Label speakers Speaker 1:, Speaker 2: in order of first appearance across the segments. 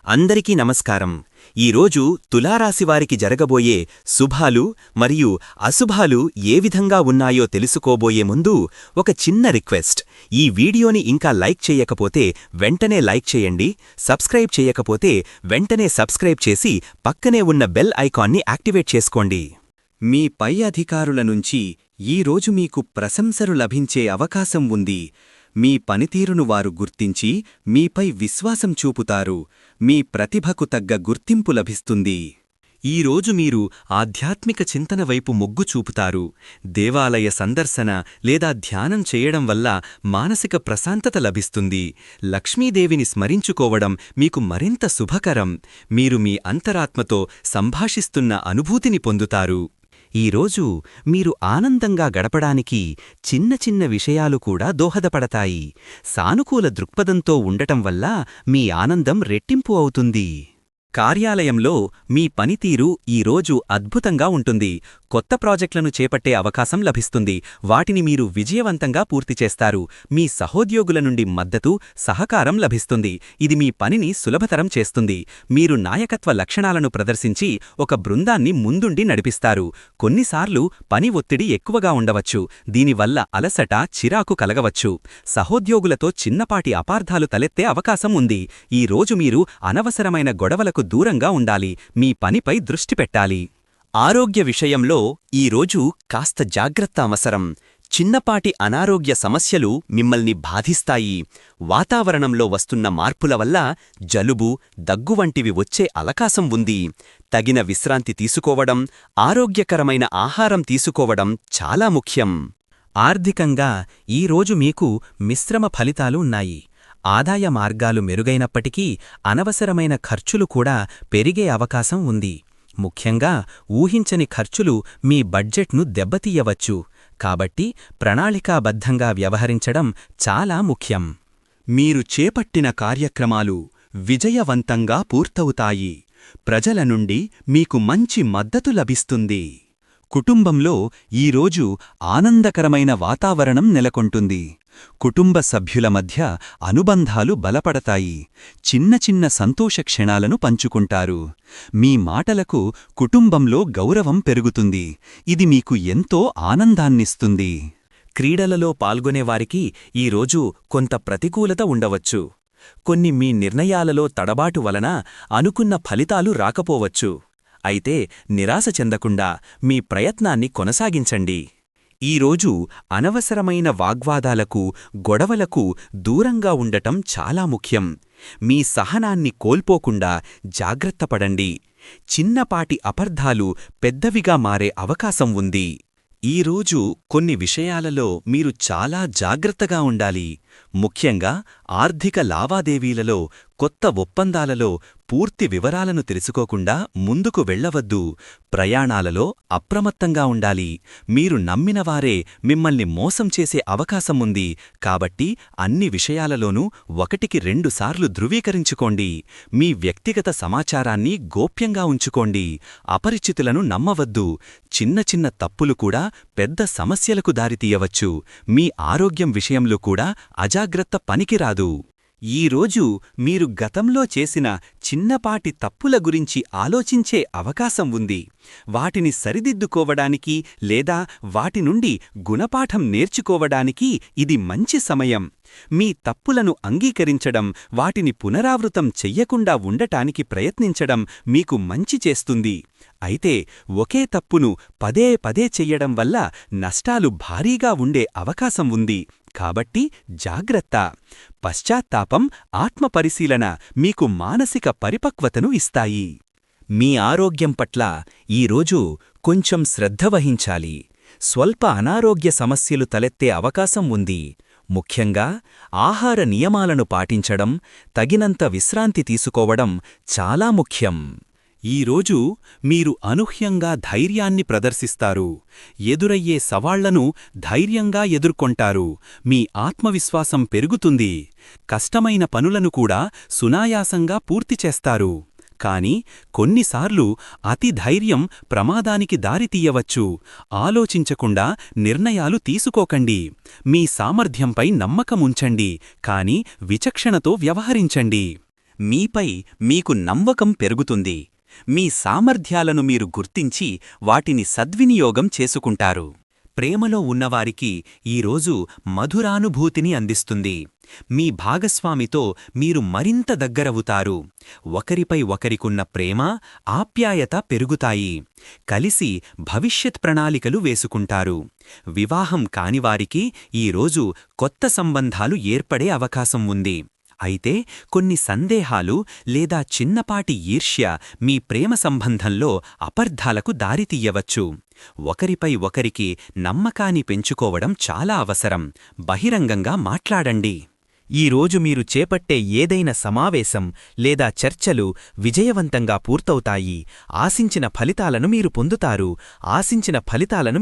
Speaker 1: అందరికీ నమస్కారం. ఈరోజు తులారాశివారికి జరగబోయే శుభాలు మరియు అశుభాలు ఏ విధంగా ఉన్నాయో తెలుసుకోబోయే ముందు ఒక చిన్న రిక్వెస్ట్. ఈ వీడియోని ఇంకా లైక్ చేయకపోతే వెంటనే లైక్ చేయండి. సబ్స్క్రైబ్ చేయకపోతే వెంటనే సబ్స్క్రైబ్ చేసి పక్కనే ఉన్న బెల్ ఐకాన్ని యాక్టివేట్ చేసుకోండి. మీ పై అధికారుల నుంచి ఈరోజు మీకు ప్రశంసలు లభించే అవకాశం ఉంది. మీ పనితీరును వారు గుర్తించి మీపై విశ్వాసం చూపుతారు. మీ ప్రతిభకు తగ్గ గుర్తింపు లభిస్తుంది. ఈరోజు మీరు ఆధ్యాత్మిక చింతన వైపు మొగ్గు చూపుతారు. దేవాలయ సందర్శన లేదా ధ్యానం చేయడం వల్ల మానసిక ప్రశాంతత లభిస్తుంది. లక్ష్మీదేవిని స్మరించుకోవడం మీకు మరింత శుభకరం. మీరు మీ అంతరాత్మతో సంభాషిస్తున్న అనుభూతిని పొందుతారు. ఈరోజు మీరు ఆనందంగా గడపడానికి చిన్న చిన్న విషయాలు కూడా దోహదపడతాయి. సానుకూల దృక్పథంతో ఉండటం వల్ల మీ ఆనందం రెట్టింపు అవుతుంది. కార్యాలయంలో మీ పనితీరు ఈరోజు అద్భుతంగా ఉంటుంది. కొత్త ప్రాజెక్టులను చేపట్టే అవకాశం లభిస్తుంది. వాటిని మీరు విజయవంతంగా పూర్తి చేస్తారు. మీ సహోద్యోగుల నుండి మద్దతు, సహకారం లభిస్తుంది. ఇది మీ పనిని సులభతరం చేస్తుంది. మీరు నాయకత్వ లక్షణాలను ప్రదర్శించి ఒక బృందాన్ని ముందుండి నడిపిస్తారు. కొన్నిసార్లు పని ఒత్తిడి ఎక్కువగా ఉండవచ్చు. దీనివల్ల అలసట, చిరాకు కలగవచ్చు. సహోద్యోగులతో చిన్నపాటి అపార్థాలు తలెత్తే అవకాశం ఉంది. ఈ రోజు మీరు అనవసరమైన గొడవలకు దూరంగా ఉండాలి. మీ పనిపై దృష్టి పెట్టాలి. ఆరోగ్య విషయంలో ఈరోజు కాస్త జాగ్రత్త అవసరం. చిన్నపాటి అనారోగ్య సమస్యలు మిమ్మల్ని బాధిస్తాయి. వాతావరణంలో వస్తున్న మార్పుల వల్ల జలుబు, దగ్గు వంటివి వచ్చే అవకాశం ఉంది. తగిన విశ్రాంతి తీసుకోవడం, ఆరోగ్యకరమైన ఆహారం తీసుకోవడం చాలా ముఖ్యం. ఆర్థికంగా ఈరోజు మీకు మిశ్రమ ఫలితాలు ఉన్నాయి. ఆదాయ మార్గాలు మెరుగైనప్పటికీ అనవసరమైన ఖర్చులు కూడా పెరిగే అవకాశం ఉంది. ముఖ్యంగా ఊహించని ఖర్చులు మీ బడ్జెట్ను దెబ్బతీయవచ్చు. కాబట్టి ప్రణాళికాబద్ధంగా వ్యవహరించడం చాలా ముఖ్యం. మీరు చేపట్టిన కార్యక్రమాలు విజయవంతంగా పూర్తవుతాయి. ప్రజల నుండి మీకు మంచి మద్దతు లభిస్తుంది. కుటుంబంలో ఈరోజు ఆనందకరమైన వాతావరణం నెలకొంటుంది. కుటుంబ సభ్యుల మధ్య అనుబంధాలు బలపడతాయి. చిన్న చిన్న సంతోష క్షణాలను పంచుకుంటారు. మీ మాటలకు కుటుంబంలో గౌరవం పెరుగుతుంది. ఇది మీకు ఎంతో ఆనందాన్నిస్తుంది. క్రీడలలో పాల్గొనేవారికి ఈరోజు కొంత ప్రతికూలత ఉండవచ్చు. కొన్ని మీ నిర్ణయాలలో తడబాటు వలన అనుకున్న ఫలితాలు రాకపోవచ్చు. అయితే నిరాశ చెందకుండా మీ ప్రయత్నాన్ని కొనసాగించండి. ఈరోజు అనవసరమైన వాగ్వాదాలకు, గొడవలకు దూరంగా ఉండటం చాలా ముఖ్యం. మీ సహనాన్ని కోల్పోకుండా జాగ్రత్తపడండి. చిన్నపాటి అపార్థాలు పెద్దవిగా మారే అవకాశం ఉంది. ఈరోజు కొన్ని విషయాలలో మీరు చాలా జాగ్రత్తగా ఉండాలి. ముఖ్యంగా ఆర్థిక లావాదేవీలలో, కొత్త ఒప్పందాలలో పూర్తి వివరాలను తెలుసుకోకుండా ముందుకు వెళ్లవద్దు. ప్రయాణాలలో అప్రమత్తంగా ఉండాలి. మీరు నమ్మినవారే మిమ్మల్ని మోసం చేసే అవకాశం ఉంది. కాబట్టి అన్ని విషయాలలోనూ 1-2 సార్లు ధృవీకరించుకోండి. మీ వ్యక్తిగత సమాచారాన్ని గోప్యంగా ఉంచుకోండి. అపరిచితులను నమ్మవద్దు. చిన్న చిన్న తప్పులు కూడా పెద్ద సమస్యలకు దారితీయవచ్చు. మీ ఆరోగ్యం విషయంలో కూడా అజాగ్రత్త పనికిరాదు. ఈరోజు మీరు గతంలో చేసిన చిన్నపాటి తప్పుల గురించి ఆలోచించే అవకాశం ఉంది. వాటిని సరిదిద్దుకోవడానికి లేదా వాటి నుండి గుణపాఠం నేర్చుకోవడానికి ఇది మంచి సమయం. మీ తప్పులను అంగీకరించడం, వాటిని పునరావృతం చెయ్యకుండా ఉండటానికి ప్రయత్నించడం మీకు మంచి చేస్తుంది. అయితే ఒకే తప్పును పదే పదే చెయ్యడం వల్ల నష్టాలు భారీగా ఉండే అవకాశం ఉంది. కాబట్టి జాగ్రత్త. పశ్చాత్తాపం, ఆత్మపరిశీలన మీకు మానసిక పరిపక్వతను ఇస్తాయి. మీ ఆరోగ్యం పట్ల ఈరోజు కొంచెం శ్రద్ధ వహించాలి. స్వల్ప అనారోగ్య సమస్యలు తలెత్తే అవకాశం ఉంది. ముఖ్యంగా ఆహార నియమాలను పాటించడం, తగినంత విశ్రాంతి తీసుకోవడం చాలా ముఖ్యం. ఈరోజు మీరు అనూహ్యంగా ధైర్యాన్ని ప్రదర్శిస్తారు. ఎదురయ్యే సవాళ్లను ధైర్యంగా ఎదుర్కొంటారు. మీ ఆత్మవిశ్వాసం పెరుగుతుంది. కష్టమైన పనులను కూడా సునాయాసంగా పూర్తి చేస్తారు. కాని కొన్నిసార్లు అతి ధైర్యం ప్రమాదానికి దారితీయవచ్చు. ఆలోచించకుండా నిర్ణయాలు తీసుకోకండి. మీ సామర్థ్యంపై నమ్మకముంచండి, కాని విచక్షణతో వ్యవహరించండి. మీపై మీకు నమ్మకం పెరుగుతుంది. మీ సామర్థ్యాలను మీరు గుర్తించి వాటిని సద్వినియోగం చేసుకుంటారు. ప్రేమలో ఉన్నవారికి ఈరోజు మధురానుభూతిని అందిస్తుంది. మీ భాగస్వామితో మీరు మరింత దగ్గరవుతారు. ఒకరిపై ఒకరికున్న ప్రేమ, ఆప్యాయత పెరుగుతాయి. కలిసి భవిష్యత్ ప్రణాళికలు వేసుకుంటారు. వివాహం కానివారికి ఈరోజు కొత్త సంబంధాలు ఏర్పడే అవకాశం ఉంది. అయితే కొన్ని సందేహాలు లేదా చిన్నపాటి ఈర్ష్య మీ ప్రేమ సంబంధంలో అపార్థాలకు దారితీయవచ్చు. ఒకరిపై ఒకరికి నమ్మకాన్ని పెంచుకోవడం చాలా అవసరం. బహిరంగంగా మాట్లాడండి. ఈరోజు మీరు చేపట్టే ఏదైనా సమావేశం లేదా చర్చలు విజయవంతంగా పూర్తవుతాయి. ఆశించిన ఫలితాలను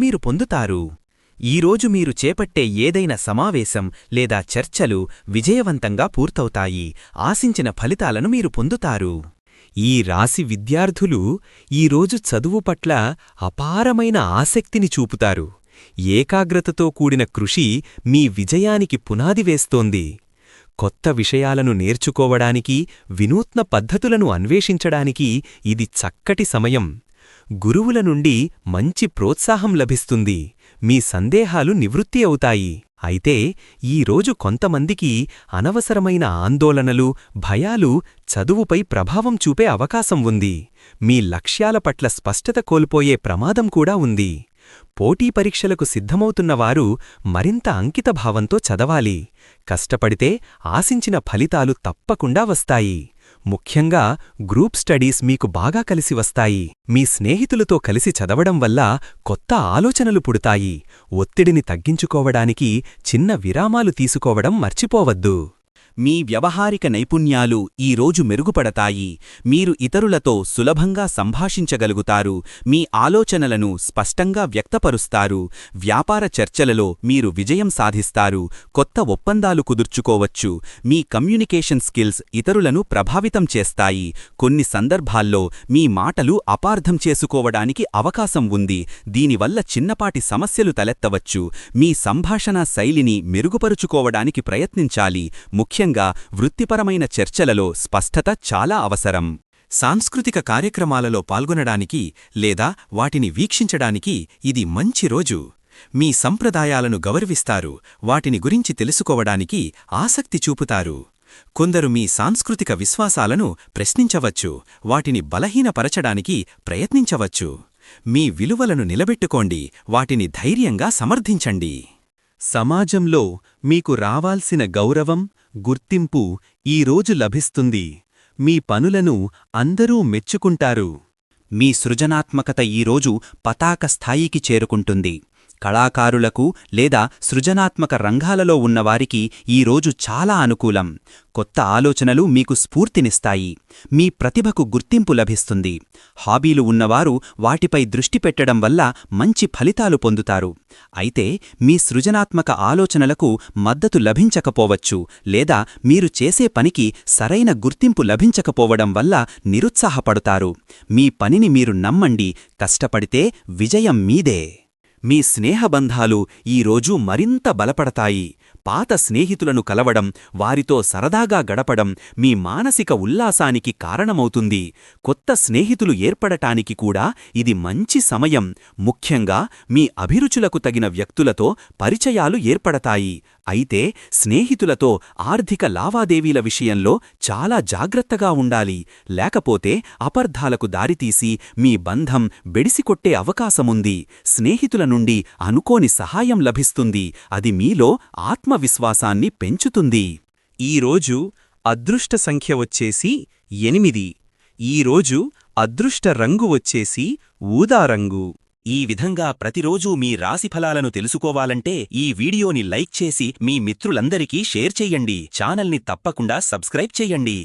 Speaker 1: మీరు పొందుతారు. ఈరోజు మీరు చేపట్టే ఏదైనా సమావేశం లేదా చర్చలు విజయవంతంగా పూర్తవుతాయి. ఆశించిన ఫలితాలను మీరు పొందుతారు. ఈ రాశి విద్యార్థులు ఈరోజు చదువు పట్ల అపారమైన ఆసక్తిని చూపుతారు. ఏకాగ్రతతో కూడిన కృషి మీ విజయానికి పునాది వేస్తోంది. కొత్త విషయాలను నేర్చుకోవడానికి, వినూత్న పద్ధతులను అన్వేషించడానికి ఇది చక్కటి సమయం. గురువుల నుండి మంచి ప్రోత్సాహం లభిస్తుంది. మీ సందేహాలు నివృత్తి అవుతాయి. అయితే ఈరోజు కొంతమందికి అనవసరమైన ఆందోళనలు, భయాలు చదువుపై ప్రభావం చూపే అవకాశం ఉంది. మీ లక్ష్యాల పట్ల స్పష్టత కోల్పోయే ప్రమాదం కూడా ఉంది. పోటీ పరీక్షలకు సిద్ధమవుతున్నవారు మరింత అంకితభావంతో చదవాలి. కష్టపడితే ఆశించిన ఫలితాలు తప్పకుండా వస్తాయి. ముఖ్యంగా గ్రూప్ స్టడీస్ మీకు బాగా కలిసి వస్తాయి. మీ స్నేహితులతో కలిసి చదవడం వల్ల కొత్త ఆలోచనలు పుడతాయి. ఒత్తిడిని తగ్గించుకోవడానికి చిన్న విరామాలు తీసుకోవడం మర్చిపోవద్దు. మీ వ్యవహారిక నైపుణ్యాలు ఈరోజు మెరుగుపడతాయి. మీరు ఇతరులతో సులభంగా సంభాషించగలుగుతారు. మీ ఆలోచనలను స్పష్టంగా వ్యక్తపరుస్తారు. వ్యాపార చర్చలలో మీరు విజయం సాధిస్తారు. కొత్త ఒప్పందాలు కుదుర్చుకోవచ్చు. మీ కమ్యూనికేషన్ స్కిల్స్ ఇతరులను ప్రభావితం చేస్తాయి. కొన్ని సందర్భాల్లో మీ మాటలు అపార్థం చేసుకోవడానికి అవకాశం ఉంది. దీనివల్ల చిన్నపాటి సమస్యలు తలెత్తవచ్చు. మీ సంభాషణా శైలిని మెరుగుపరుచుకోవడానికి ప్రయత్నించాలి. ముఖ్యంగా వృత్తిపరమైన చర్చలలో స్పష్టత చాలా అవసరం. సాంస్కృతిక కార్యక్రమాలలో పాల్గొనడానికి లేదా వాటిని వీక్షించడానికి ఇది మంచి రోజు. మీ సంప్రదాయాలను గౌరవిస్తారు. వాటిని గురించి తెలుసుకోవడానికి ఆసక్తి చూపుతారు. కొందరు మీ సాంస్కృతిక విశ్వాసాలను ప్రశ్నించవచ్చు. వాటిని బలహీనపరచడానికి ప్రయత్నించవచ్చు. మీ విలువలను నిలబెట్టుకోండి. వాటిని ధైర్యంగా సమర్థించండి. సమాజంలో మీకు రావాల్సిన గౌరవం, గుర్తింపు ఈరోజు లభిస్తుంది. మీ పనులను అందరూ మెచ్చుకుంటారు. మీ సృజనాత్మకత ఈరోజు పతాక స్థాయికి చేరుకుంటుంది. కళాకారులకు లేదా సృజనాత్మక రంగాలలో ఉన్నవారికి ఈరోజు చాలా అనుకూలం. కొత్త ఆలోచనలు మీకు స్ఫూర్తినిస్తాయి. మీ ప్రతిభకు గుర్తింపు లభిస్తుంది. హాబీలు ఉన్నవారు వాటిపై దృష్టి పెట్టడం వల్ల మంచి ఫలితాలు పొందుతారు. అయితే మీ సృజనాత్మక ఆలోచనలకు మద్దతు లభించకపోవచ్చు లేదా మీరు చేసే పనికి సరైన గుర్తింపు లభించకపోవడం వల్ల నిరుత్సాహపడతారు. మీ పనిని మీరు నమ్మండి. కష్టపడితే విజయం మీదే. మీ స్నేహబంధాలు ఈరోజు మరింత బలపడతాయి. పాత స్నేహితులను కలవడం, వారితో సరదాగా గడపడం మీ మానసిక ఉల్లాసానికి కారణమవుతుంది. కొత్త స్నేహితులు ఏర్పడటానికి కూడా ఇది మంచి సమయం. ముఖ్యంగా మీ అభిరుచులకు తగిన వ్యక్తులతో పరిచయాలు ఏర్పడతాయి. అయితే స్నేహితులతో ఆర్థిక లావాదేవీల విషయంలో చాలా జాగ్రత్తగా ఉండాలి. లేకపోతే అపార్థాలకు దారితీసి మీ బంధం బెడిసికొట్టే అవకాశముంది. స్నేహితుల నుండి అనుకోని సహాయం లభిస్తుంది. అది మీలో ఆత్మవిశ్వాసాన్ని పెంచుతుంది. ఈరోజు అదృష్ట సంఖ్య వచ్చేసి 8. ఈరోజు అదృష్ట రంగు వచ్చేసి ఊదా రంగు. ఈ విధంగా ప్రతిరోజూ మీ రాశిఫలాలను తెలుసుకోవాలంటే ఈ వీడియోని లైక్ చేసి మీ మిత్రులందరికీ షేర్ చెయ్యండి. ఛానల్ని తప్పకుండా సబ్స్క్రైబ్ చెయ్యండి.